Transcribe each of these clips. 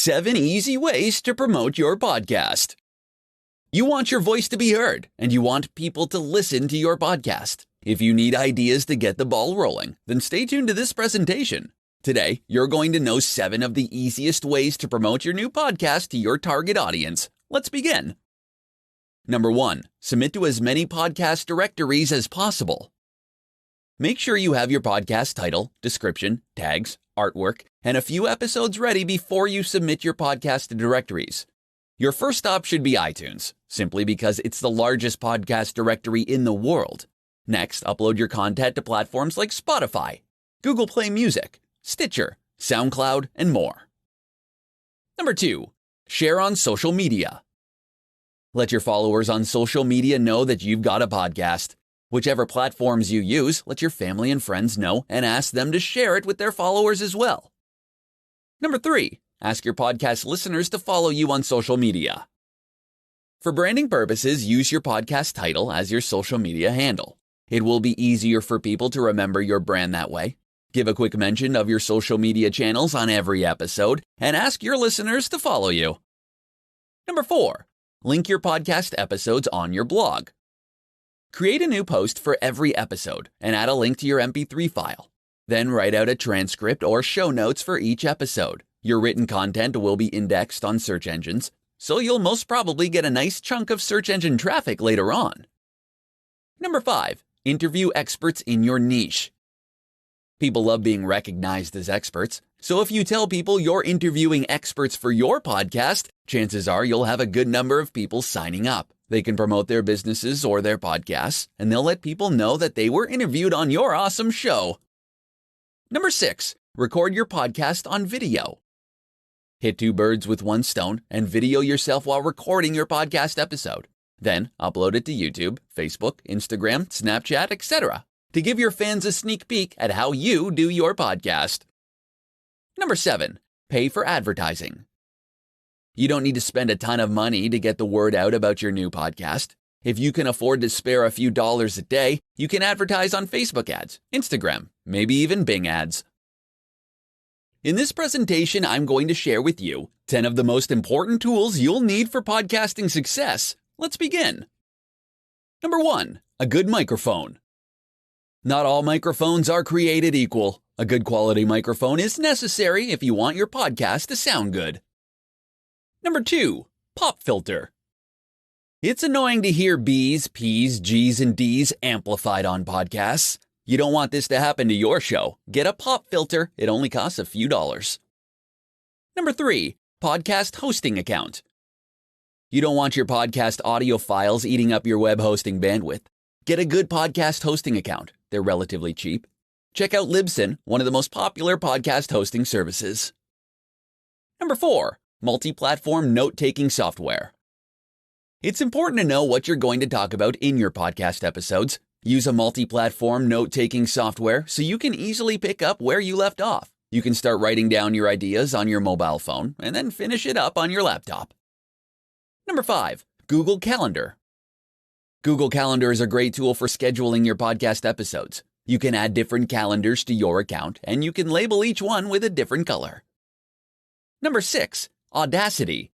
7 easy ways to promote your podcast. You want your voice to be heard, and you want people to listen to your podcast. If you need ideas to get the ball rolling, then stay tuned to this presentation. Today, you're going to know 7 of the easiest ways to promote your new podcast to your target audience. Let's begin. Number 1, submit to as many podcast directories as possible. Make sure you have your podcast title, description, tags, artwork, and a few episodes ready before you submit your podcast to directories. Your first stop should be iTunes, simply because it's the largest podcast directory in the world. Next, upload your content to platforms like Spotify, Google Play Music, Stitcher, SoundCloud, and more. Number 2, share on social media. Let your followers on social media know that you've got a podcast. Whichever platforms you use, let your family and friends know and ask them to share it with their followers as well. Number 3, ask your podcast listeners to follow you on social media. For branding purposes, use your podcast title as your social media handle. It will be easier for people to remember your brand that way. Give a quick mention of your social media channels on every episode and ask your listeners to follow you. Number 4, link your podcast episodes on your blog. Create a new post for every episode and add a link to your MP3 file. Then write out a transcript or show notes for each episode. Your written content will be indexed on search engines, so you'll most probably get a nice chunk of search engine traffic later on. Number 5, interview experts in your niche. People love being recognized as experts, so if you tell people you're interviewing experts for your podcast, chances are you'll have a good number of people signing up. They can promote their businesses or their podcasts, and they'll let people know that they were interviewed on your awesome show. Number 6, record your podcast on video. Hit 2 birds with 1 stone and video yourself while recording your podcast episode. Then upload it to YouTube, Facebook, Instagram, Snapchat, etc. to give your fans a sneak peek at how you do your podcast. Number 7, pay for advertising. You don't need to spend a ton of money to get the word out about your new podcast. If you can afford to spare a few dollars a day, you can advertise on Facebook ads, Instagram, maybe even Bing ads. In this presentation, I'm going to share with you 10 of the most important tools you'll need for podcasting success. Let's begin. Number 1, a good microphone. Not all microphones are created equal. A good quality microphone is necessary if you want your podcast to sound good. Number 2, pop filter. It's annoying to hear B's, P's, G's, and D's amplified on podcasts. You don't want this to happen to your show. Get a pop filter. It only costs a few dollars. Number 3, podcast hosting account. You don't want your podcast audio files eating up your web hosting bandwidth. Get a good podcast hosting account. They're relatively cheap. Check out Libsyn, one of the most popular podcast hosting services. Number 4, multi-platform note-taking software. It's important to know what you're going to talk about in your podcast episodes. Use a multi-platform note-taking software so you can easily pick up where you left off. You can start writing down your ideas on your mobile phone and then finish it up on your laptop. Number 5, Google Calendar. Google Calendar is a great tool for scheduling your podcast episodes. You can add different calendars to your account, and you can label each one with a different color. Number 6, Audacity.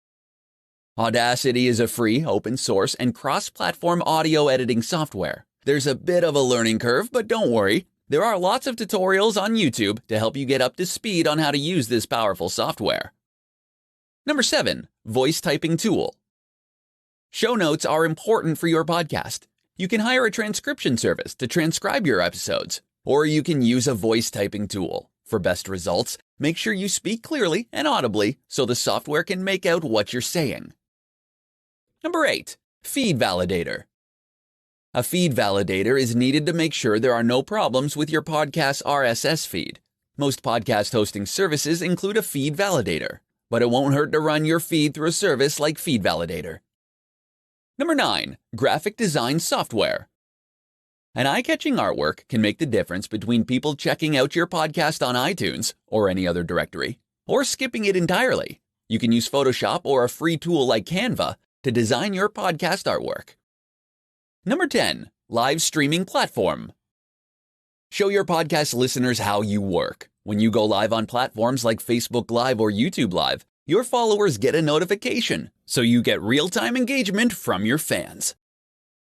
Audacity is a free, open source, and cross-platform audio editing software. There's a bit of a learning curve, but don't worry. There are lots of tutorials on YouTube to help you get up to speed on how to use this powerful software. Number 7, voice typing tool. Show notes are important for your podcast. You can hire a transcription service to transcribe your episodes, or you can use a voice typing tool. For best results, make sure you speak clearly and audibly so the software can make out what you're saying. Number 8, feed validator. A feed validator is needed to make sure there are no problems with your podcast's RSS feed. Most podcast hosting services include a feed validator, but it won't hurt to run your feed through a service like Feed Validator. Number 9, graphic design software. An eye-catching artwork can make the difference between people checking out your podcast on iTunes or any other directory, or skipping it entirely. You can use Photoshop or a free tool like Canva to design your podcast artwork. Number 10, live streaming platform. Show your podcast listeners how you work. When you go live on platforms like Facebook Live or YouTube Live, your followers get a notification, so you get real-time engagement from your fans.